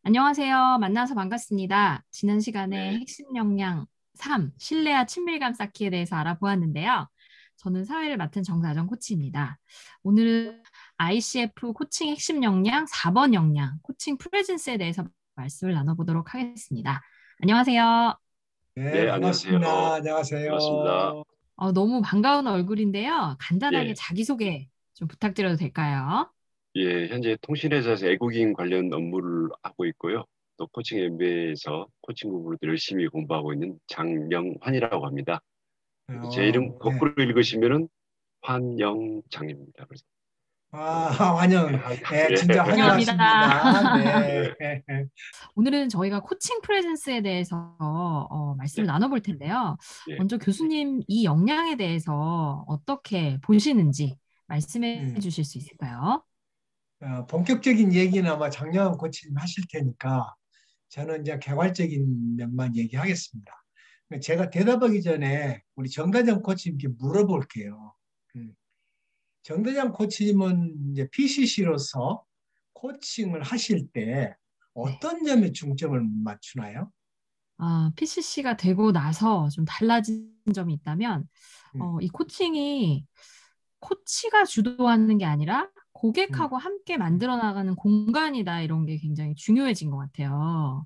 안녕하세요. 만나서 반갑습니다. 지난 시간에 네, 핵심 역량 3, 신뢰와 친밀감 쌓기에 대해서 알아보았는데요. 저는 사회를 맡은 정다정 코치입니다. 오늘은 ICF 코칭 핵심 역량 4번 역량, 코칭 프레젠스에 대해서 말씀을 나눠보도록 하겠습니다. 안녕하세요. 네, 네, 안녕하세요. 반갑습니다. 반갑습니다. 안녕하세요. 너무 반가운 얼굴인데요. 간단하게 예, 자기소개 좀 부탁드려도 될까요? 예, 현재 통신회사에서 애국인 관련 업무를 하고 있고요. 또 코칭 MBA에서 코칭 부분으로 열심히 공부하고 있는 장영환이라고 합니다. 그래서 제 이름 네. 거꾸로 읽으시면은 환영장입니다. 그래서 환영. 예, 예, 진짜 환영합니다. 환영하십니다. 네. 예, 오늘은 저희가 코칭 프레젠스에 대해서 말씀을 네, 나눠볼 텐데요. 예, 먼저 교수님 이 역량에 대해서 어떻게 보시는지 말씀해 음, 주실 수 있을까요? 본격적인 얘기는 아마 장영환 코치님 하실 테니까 저는 이제 개괄적인 면만 얘기하겠습니다. 제가 대답하기 전에 우리 정다정 코치님께 물어볼게요. 음, 정대장 코치님은 이제 PCC로서 코칭을 하실 때 네. 어떤 점에 중점을 맞추나요? PCC가 되고 나서 좀 달라진 점이 있다면, 음, 이 코칭이 코치가 주도하는 게 아니라 음. 고객하고 함께 만들어 나가는 공간이다, 이런 게 굉장히 중요해진 것 같아요.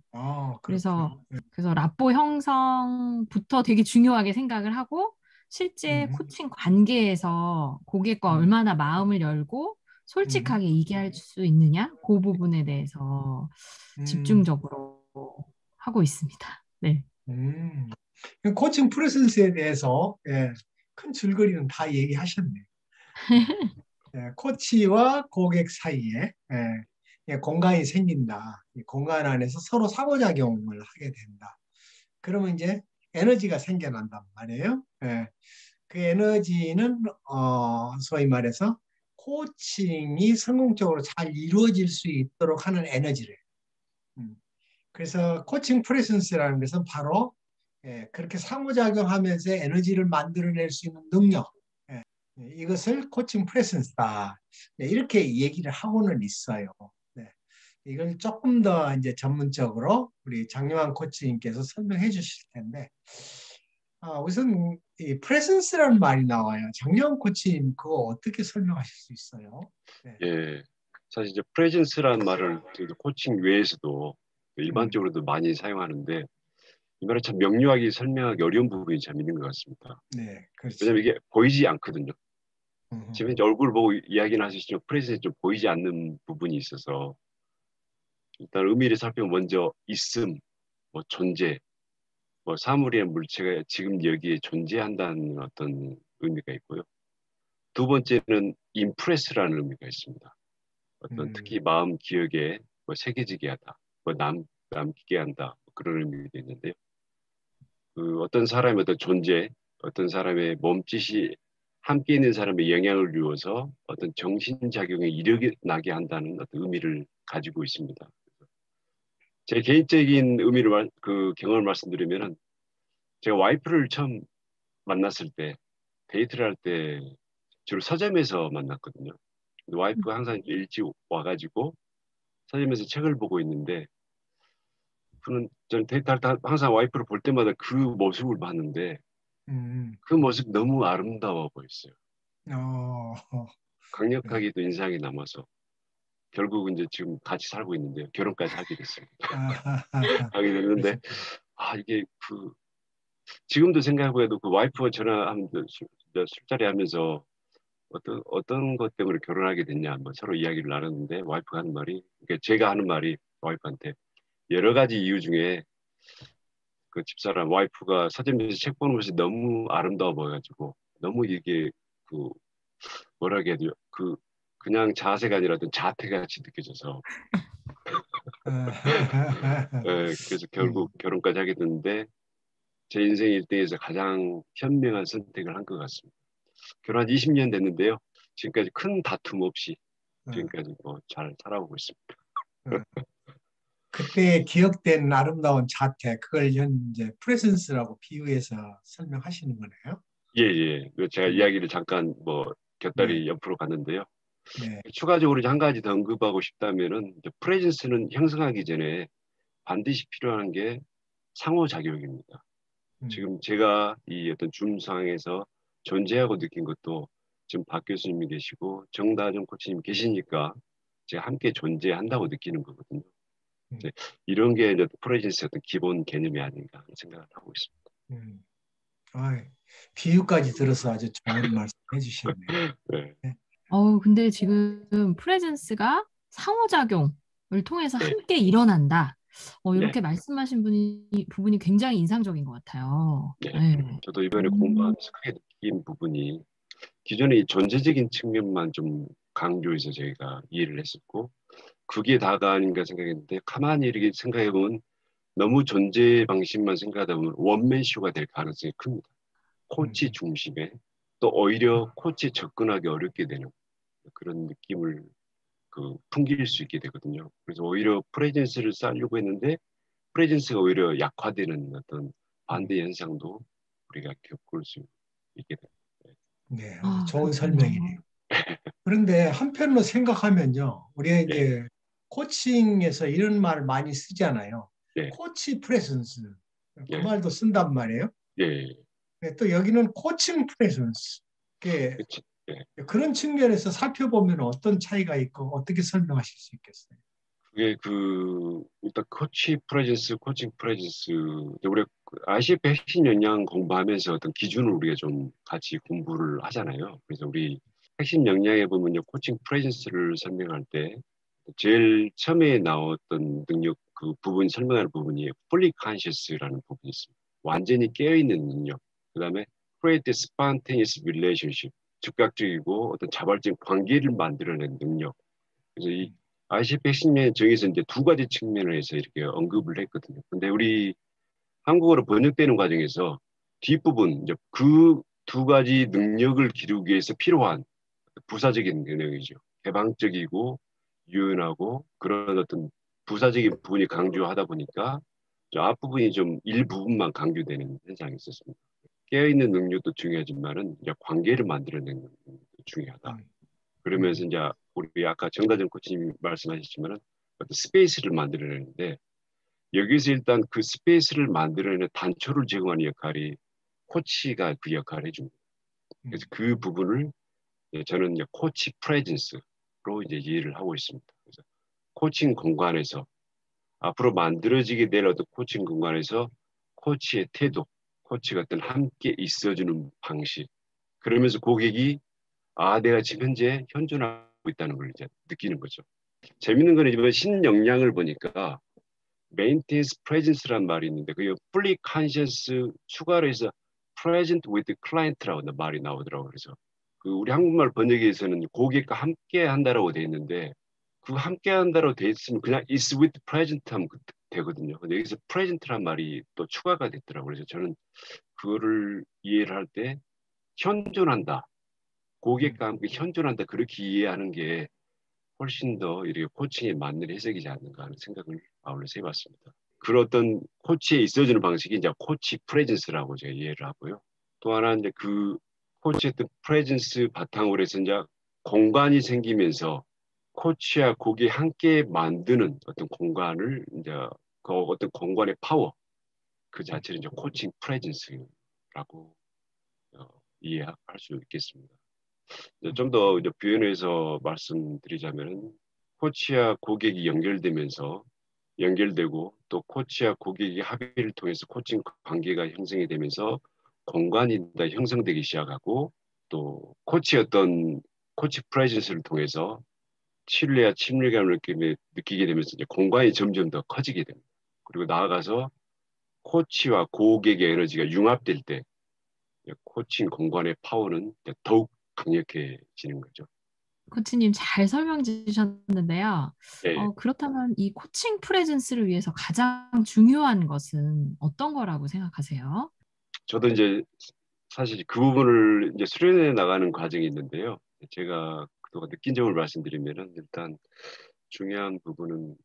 그래서, 그렇군요. 그래서 라포 형성부터 되게 중요하게 생각을 하고, 실제 음, 코칭 관계에서 고객과 음, 얼마나 마음을 열고 음, 솔직하게 얘기할 수 있느냐, 그 부분에 대해서 음, 집중적으로 하고 있습니다. 네. 음. 코칭 프레센스에 대해서 큰 줄거리는 다 얘기하셨네. 예, 코치와 고객 사이에 공간이 생긴다. 이 공간 안에서 서로 상호작용을 하게 된다. 그러면 이제 에너지가 생겨난단 말이에요. 그 에너지는 소위 말해서 코칭이 성공적으로 잘 이루어질 수 있도록 하는 에너지를. 음. 그래서 코칭 프레센스라는 것은 바로 그렇게 상호작용하면서 에너지를 만들어낼 수 있는 능력. 이것을 코칭 프레센스다. 네, 이렇게 얘기를 하고는 있어요. 네. 이걸 조금 더 이제 전문적으로 우리 장영환 코치님께서 설명해 주실 텐데, 우선 이 프레센스라는 말이 나와요. 장영 코치님 그거 어떻게 설명하실 수 있어요? 네. 예. 사실 이제 프레젠스라는 말을 저희도 코칭 외에서도 음, 일반적으로도 많이 사용하는데 이 말을 참 명료하게 설명하기 어려운 부분이 참 있는 것 같습니다. 네, 왜냐하면 그렇죠. 이게 보이지 않거든요. 음, 지금 이제 얼굴 보고 이야기는 하시지만 프레젠스 좀 보이지 않는 부분이 있어서 일단 의미를 살피면 먼저 있음, 뭐 존재, 뭐 사물이나 물체가 지금 여기에 존재한다는 어떤 의미가 있고요. 두 번째는 임프레스라는 의미가 있습니다. 어떤 음, 특히 마음 기억에 뭐 새겨지게 하다, 남기게 한다 뭐 그런 의미가 있는데요. 그 어떤 사람의 어떤 존재, 어떤 사람의 몸짓이 함께 있는 사람의 영향을 이루어서 어떤 정신작용에 일어나게 한다는 어떤 의미를 가지고 있습니다. 제 개인적인 그 경험을 말씀드리면은 제가 와이프를 처음 만났을 때 데이트를 할 때 주로 서점에서 만났거든요. 근데 와이프가 항상 일찍 와가지고 서점에서 책을 보고 있는데 저는 데이트할 때 항상 와이프를 볼 때마다 그 모습을 봤는데 음, 그 모습 너무 아름다워 보였어요. 어, 네. 강력하게도 인상이 남아서 결국은 이제 지금 같이 살고 있는데요. 결혼까지 하게 됐습니다. 하게 됐는데 그러시, 이게 그 지금도 생각해도 그 와이프가 전화하면서 술자리 하면서 어떤 것 때문에 결혼하게 됐냐, 뭐 서로 이야기를 나눴는데 와이프가 하는 말이, 그러니까 제가 하는 말이 와이프한테 여러 가지 이유 중에 그 집사람 와이프가 서점에서 책 보는 것이 너무 아름다워 보여가지고 너무 이게 그 뭐라 해야 돼요? 그냥 자세가 아니라 어떤 자태같이 느껴져서 그래서 결국 음, 결혼까지 하게 됐는데 제 인생 일대에서 가장 현명한 선택을 한 것 같습니다. 결혼 한 20년 됐는데요. 지금까지 큰 다툼 없이 어, 지금까지 뭐 잘 살아오고 있습니다. 어. 그때 기억된 아름다운 자태, 그걸 현재 프레센스라고 비유해서 설명하시는 거네요. 예, 예. 제가 음, 이야기를 잠깐 뭐 네. 곁다리 옆으로 갔는데요. 네. 추가적으로 이제 한 가지 더 언급하고 싶다면은 프레젠스는 형성하기 전에 반드시 필요한 게 상호작용입니다. 지금 제가 이 어떤 줌 상황에서 존재하고 느낀 것도 지금 박 교수님이 계시고 정다정 코치님 계시니까 제가 함께 존재한다고 느끼는 거거든요. 이제 이런 게 이제 프레젠스의 어떤 기본 개념이 아닌가 하는 생각을 하고 있습니다. 아이, 비유까지 들어서 아주 좋은 말씀 해주셨네요. 네. 네. 근데 지금 프레젠스가 상호작용을 통해서 네. 함께 일어난다. 이렇게 네. 말씀하신 부분이 굉장히 인상적인 것 같아요. 네. 네. 저도 이번에 공부하면서 크게 느낀 부분이 기존에 이 존재적인 측면만 좀 강조해서 저희가 이해를 했었고 그게 다가 아닌가 생각했는데 가만히 이렇게 생각해보면 너무 존재 방식만 생각하다 보면 원맨쇼가 될 가능성이 큽니다. 코치 중심에 또 오히려 코치에 접근하기 어렵게 되는 그런 느낌을 풍길 수 있게 되거든요. 그래서 오히려 프레젠스를 쌓으려고 했는데 프레젠스가 오히려 약화되는 어떤 반대 현상도 우리가 겪을 수 있게 됩니다. 네, 아주 좋은 그렇군요. 설명이네요. 그런데 한편으로 생각하면요, 우리가 네. 이제 코칭에서 이런 말 많이 쓰잖아요. 네. 코치 프레젠스. 그 네. 말도 쓴단 말이에요. 네. 네, 또 여기는 코칭 프레젠스. 네. 그런 측면에서 살펴보면 어떤 차이가 있고 어떻게 설명하실 수 있겠어요? 그게 일단 코치 프레젠스, 코칭 프레젠스, 우리가 ICF 핵심 역량 공부하면서 어떤 기준을 우리가 좀 같이 공부를 하잖아요. 그래서 우리 핵심 역량에 보면요, 코칭 프레젠스를 설명할 때 제일 처음에 나왔던 능력 그 부분 설명하는 부분이 fully conscious라는 부분이 있습니다. 완전히 깨어있는 능력. 그다음에 create spontaneous relationship, 즉각적이고 어떤 자발적인 관계를 만들어낸 능력. 그래서 이 ICF 핵심의 정에서 이제 두 가지 측면을 해서 이렇게 언급을 했거든요. 근데 우리 한국어로 번역되는 과정에서 뒷부분, 이제 그 두 가지 능력을 기르기 위해서 필요한 부사적인 능력이죠. 개방적이고 유연하고 그런 어떤 부사적인 부분이 강조하다 보니까 저 앞부분이 좀 일부분만 강조되는 현상이 있었습니다. 깨어있는 능력도 중요하지만은 이제 관계를 만들어내는 능력도 중요하다. 그러면서 이제 우리 아까 정다정 코치님이 말씀하셨지만은 어떤 스페이스를 만들어내는데 여기서 일단 그 스페이스를 만들어내는 단초를 제공하는 역할이 코치가 그 역할을 해줍니다. 그래서 그 부분을 저는 이제 코치 프레젠스로 이제 이해를 하고 있습니다. 그래서 코칭 공간에서 앞으로 만들어지게 될 어떤 코칭 공간에서 코치의 태도, 코치가 어떤 함께 있어주는 방식, 그러면서 고객이 내가 지금 현재 현존하고 있다는 걸 이제 느끼는 거죠. 재밌는 거는 이번 신영향을 보니까 maintenance presence란 말이 있는데 그 fully conscious 추가로 해서 present with client라고 말이 나오더라고요. 그래서 우리 한국말 번역에서는 고객과 함께 한다라고 돼 있는데 그 함께 한다라고 돼 있으면 그냥 is with present 하면 되거든요. 근데 여기서 present란 말이 또 추가가 됐더라고요. 그래서 저는 그거를 이해를 할 때 현존한다. 고객과 함께 현존한다. 그렇게 이해하는 게 훨씬 더 이렇게 코칭에 맞는 해석이지 않는가 하는 생각을 아울러서 해봤습니다. 그런 어떤 코치에 있어주는 방식이 이제 코치 프레젠스라고 제가 이해를 하고요. 또 하나 이제 그 코치의 어떤 프레젠스 바탕으로 해서 이제 공간이 생기면서 코치와 고객이 함께 만드는 어떤 공간을 이제 그 어떤 공간의 파워 그 자체를 이제 코칭 프레젠스라고 이해할 수 있겠습니다. 좀 더 이제 부연해서 말씀드리자면은 코치와 고객이 연결되고 또 코치와 고객이 합의를 통해서 코칭 관계가 형성이 되면서 공간이 형성되기 시작하고 또 코치의 어떤 코치 프레젠스를 통해서 신뢰와 친밀감을 느끼게 되면서 이제 공간이 점점 더 커지게 됩니다. 그리고 나아가서 코치와 고객의 에너지가 융합될 때 코칭 공간의 파워는 더욱 강력해지는 거죠. 코치님 잘 설명 주셨는데요. 네. 그렇다면 이 코칭 프레젠스를 위해서 가장 중요한 것은 어떤 거라고 생각하세요? 저도 이제 사실 그 부분을 이제 수련해 나가는 과정이 있는데요. 제가 그동안 느낀 점을 말씀드리면은 일단 중요한 부분은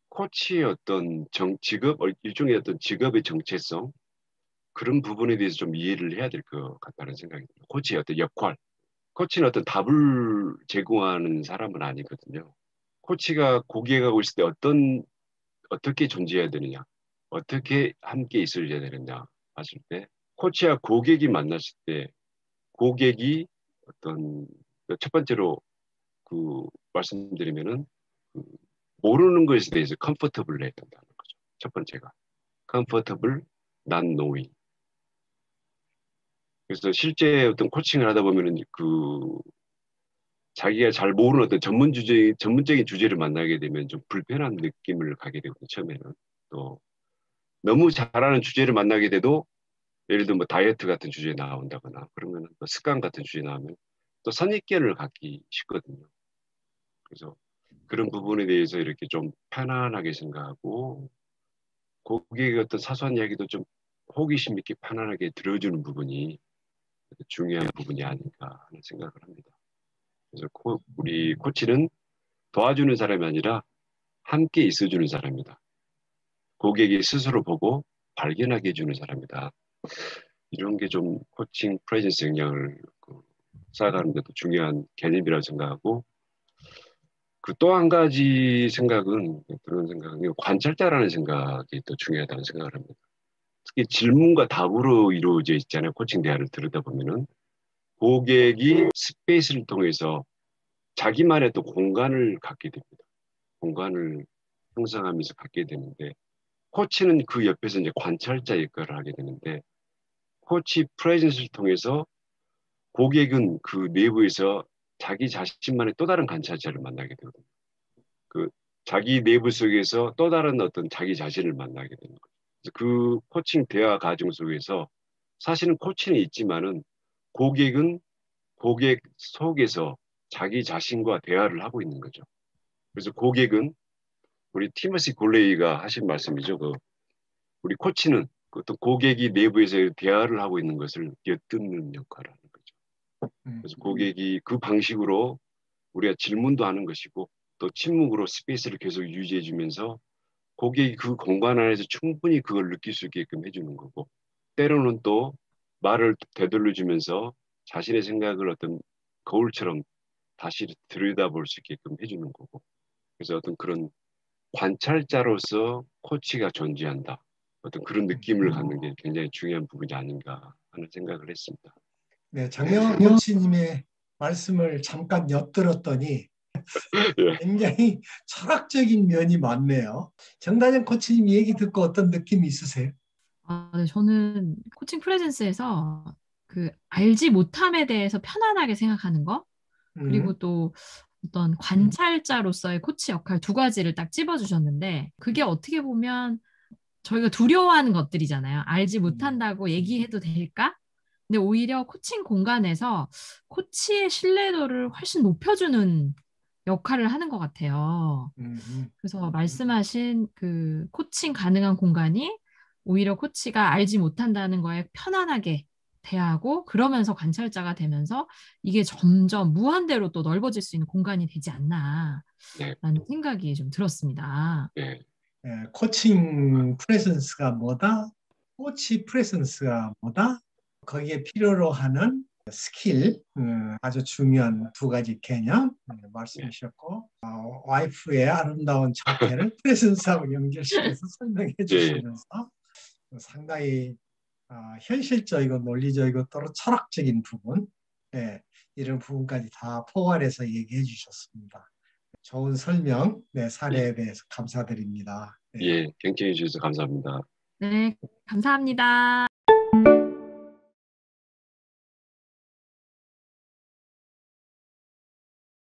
코치의 어떤 직업, 일종의 어떤 직업의 정체성 그런 부분에 대해서 좀 이해를 해야 될 것 같다는 생각이 듭니다. 코치의 어떤 역할, 코치는 어떤 답을 제공하는 사람은 아니거든요. 코치가 고객하고 있을 때 어떻게 존재해야 되느냐, 어떻게 함께 있어야 되느냐 봤을 때 코치와 고객이 만났을 때 고객이 어떤 첫 번째로 말씀드리면은 그 모르는 것에 대해서 컴포터블 해야 된다는 거죠. 첫 번째가 컴포터블 not knowing. 그래서 실제 어떤 코칭을 하다 보면은 자기가 잘 모르는 어떤 전문적인 주제를 만나게 되면 좀 불편한 느낌을 가게 되거든요. 처음에는 또 너무 잘하는 주제를 만나게 돼도 예를 들면 뭐 다이어트 같은 주제 나온다거나 그러면 또 습관 같은 주제 나오면 또 선입견을 갖기 쉽거든요. 그래서 그런 부분에 대해서 이렇게 좀 편안하게 생각하고 고객의 어떤 사소한 이야기도 좀 호기심 있게 편안하게 들어주는 부분이 중요한 부분이 아닌가 하는 생각을 합니다. 그래서 우리 코치는 도와주는 사람이 아니라 함께 있어주는 사람이다. 고객이 스스로 보고 발견하게 해주는 사람이다. 이런 게 좀 코칭 프레젠스 역량을 쌓아가는 데도 중요한 개념이라고 생각하고 또 한 가지 그런 생각은 관찰자라는 생각이 또 중요하다는 생각을 합니다. 특히 질문과 답으로 이루어져 있잖아요. 코칭 대화를 들으다 보면은 고객이 스페이스를 통해서 자기만의 또 공간을 갖게 됩니다. 공간을 형성하면서 갖게 되는데 코치는 그 옆에서 이제 관찰자 역할을 하게 되는데 코치 프레젠스를 통해서 고객은 그 내부에서 자기 자신만의 또 다른 관찰자를 만나게 되거든요. 자기 내부 속에서 또 다른 어떤 자기 자신을 만나게 되는 거죠. 그래서 그 코칭 대화 과정 속에서 사실은 코치는 있지만은 고객은 고객 속에서 자기 자신과 대화를 하고 있는 거죠. 그래서 고객은 우리 티머시 골레이가 하신 말씀이죠. 우리 코치는 또 고객이 내부에서 대화를 하고 있는 것을 엿듣는 역할을 하는 거죠. 그래서 고객이 그 방식으로 우리가 질문도 하는 것이고 또 침묵으로 스페이스를 계속 유지해 주면서 고객이 그 공간 안에서 충분히 그걸 느낄 수 있게끔 해주는 거고 때로는 또 말을 되돌려 주면서 자신의 생각을 어떤 거울처럼 다시 들여다볼 수 있게끔 해주는 거고 그래서 어떤 그런 관찰자로서 코치가 존재한다. 어떤 그런 느낌을 갖는 게 굉장히 중요한 부분이 아닌가 하는 생각을 했습니다. 네, 장명환 코치님의 말씀을 잠깐 엿들었더니 예. 굉장히 철학적인 면이 많네요. 정다정 코치님 얘기 듣고 어떤 느낌이 있으세요? 네, 저는 코칭 프레젠스에서 알지 못함에 대해서 편안하게 생각하는 거, 그리고 또 어떤 관찰자로서의 코치 역할 두 가지를 딱 찝어주셨는데, 그게 어떻게 보면 저희가 두려워하는 것들이잖아요. 알지 못한다고 얘기해도 될까? 근데 오히려 코칭 공간에서 코치의 신뢰도를 훨씬 높여주는 역할을 하는 것 같아요. 그래서 말씀하신 그 코칭 가능한 공간이 오히려 코치가 알지 못한다는 거에 편안하게 대하고 그러면서 관찰자가 되면서 이게 점점 무한대로 또 넓어질 수 있는 공간이 되지 않나라는 생각이 좀 들었습니다. 네. 코칭 프레젠스가 뭐다? 코치 프레젠스가 뭐다? 거기에 필요로 하는 스킬, 아주 중요한 두 가지 개념 말씀해 주셨고 와이프의 아름다운 자태를 프레젠스하고 연결시켜서 설명해 주시면서 상당히 현실적이고 논리적이고 또 철학적인 부분 이런 부분까지 다 포괄해서 얘기해 주셨습니다. 좋은 설명, 사례에 대해서 감사드립니다. 예, 경청해 주셔서 감사합니다. 네, 감사합니다.